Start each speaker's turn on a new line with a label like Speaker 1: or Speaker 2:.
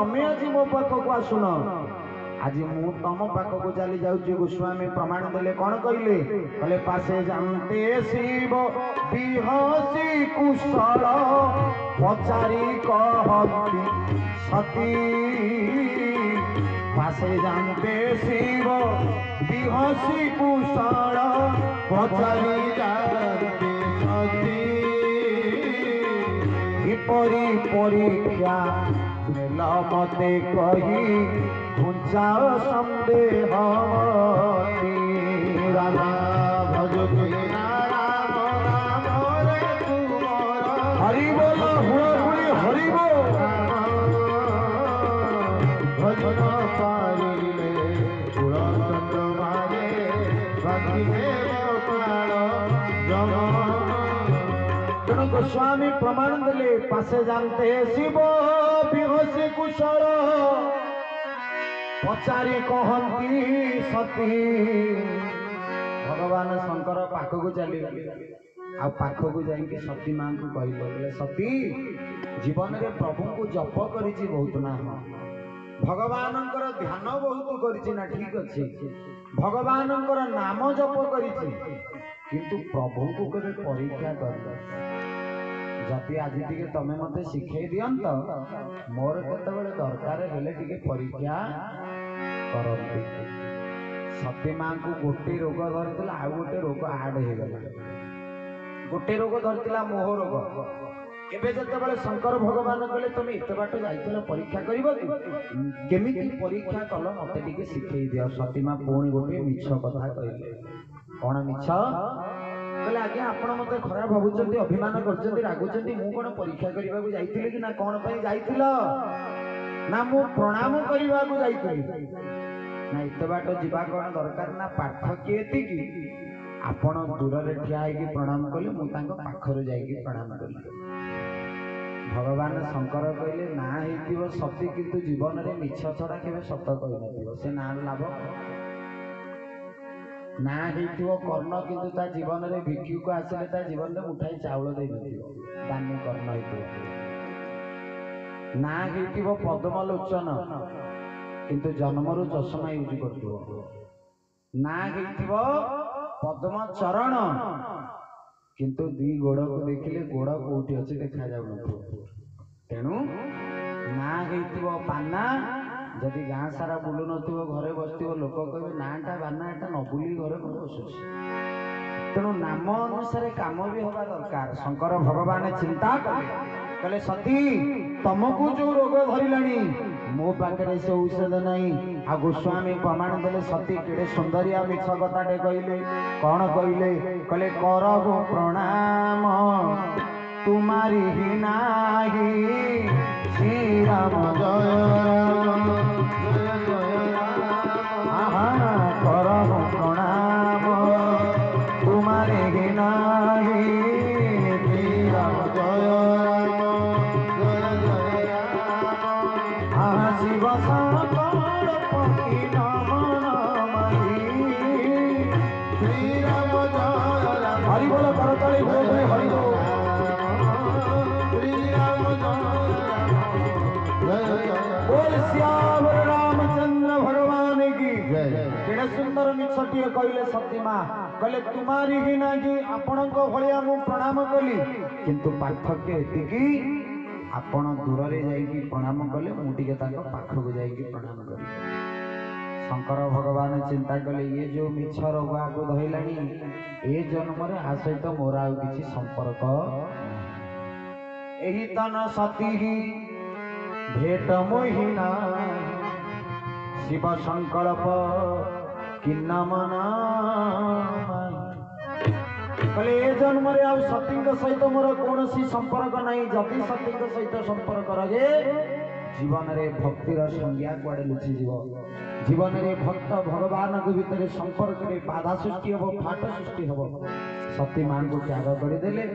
Speaker 1: तमे आज मो पाखक आसुन आज मु तम पाखक चली जाऊँ गोस्वामी प्रमाण देले कौन कहले कहले पासे जानते शिव बिहसी कुशल पचारी कहती सती पासे जानते शिव बिहसी कुशल पचारी जानते सती किपरि परीक्षा नेल मते कही घुंचाओ संदेह रामा भजते राम राम रे तुमर हरि बोल हुड़ी हरि बोल भजन पारिले कुलचंद्र मारे बांधिले प्राण तेणु गोस्वामी प्रमाण देले पासे जानते शिव बिहसी कुशल पचारी कहती सती भगवान शंकर पाखक चली आ पाखक जाइए सती माँ को कहले सती जीवन में प्रभु को जप करी बहुत ना भगवान ध्यान बहुत करना ठीक अच्छे भगवान नाम जप करी किंतु प्रभु को कभी परीक्षा कर जदि आज टे तमें मत शिखे दिंत मोर केतबेले दरकार हेले टिके परीक्षा करती सती माँ को गोटे रोग धरती आउ गोटे रोग आड हो गला गोटे रोग धरती मोह रोग एबे जतबेले शंकर भगवान कहले तुम एत बाट जाइल परीक्षा करमी परीक्षा कल मत टिके शिखे दियो सती माँ पुणी गोटे मिछ कथा कहले कौन मिछ कहले आज्ञा आपण मत खराब भावुं अभिमान कर रागुंट मु कौन परीक्षा करने को जाइए कि ना कौन जाइल ना मु प्रणाम करने को जाइए ना एत बाट जा कौन दरकार ना पार्थक्य एति आपण दूर रे ठिया होगी प्रणाम कले मुझे पाखर जाइए प्रणाम कली भगवान शंकर कहले ना हो सती किंतु जीवन में मिछ छड़ा के सत कही से ना लाभ ना हो कर्ण किंतु ता जीवन में भिक्षुक आसिले ता जीवन में मुठाई चाउल दे दानी कर्ण ना हो पद्म लोचन किंतु जन्मरु चषमा यूज कर ना हो पद्म चरण किंतु दी गोड़ को देखिले गोड़ कोठी अच्छे देखा जाऊ तेणु ना हो पाना जदि गाँ सारा बुलू नथिबो घरे बसथिबो लोक कहबे नाटा बाना एटा न बुली घरे कोन बसुछ तेणु नाम अनुसार काम भी होगा दरकार शंकर भगवान चिंता कले सती तुमको जो रोग धरलानी मो पाखे से औषध नहीं आ गोस्वामी प्रमाण देले सती केड़े सुंदरिया मिछ कथाटे कहले कौन कहले कले कर गो प्रणाम तुम्हारी ही नाही श्री राम जय राम कर प्रणाम तुम्हारे ही नाही श्री राम जय राम शिव शंकर पति नम नमहि श्री राम जय राम हरि बोल करतले बोल हरि बोल बोल श्याम रामचंद्र भगवान की केड़े सुंदर मिछटिए कहले सती माँ कहले तुम्हारी ही ना कि आपण भाया मु प्रणाम कली किंतु पार्थक्य एतिकी आपण दूर रे जाइकी प्रणाम कले मुटिके ताको पाखक जाइकी प्रणाम करी शंकर भगवान चिंता कले ये जो मिछ रोग आगु धइलानी ए जन्म रे आ सहित मोर आ किछि संपर्क एही तन सती ही भेट मोहिना शिव संकल्प किन्ना मना कले ए जन्म रे आ सती सहित मोर कौन संपर्क नहीं जदि सती सहित संपर्क रहे जीवन रे भक्तिर संज्ञा कुआडे लुचि जीवन रे भक्त भगवान के भितर संपर्क रे बाधा सृष्टि हबो फाट सृष्टि हबो सती मां को त्याग कर देले।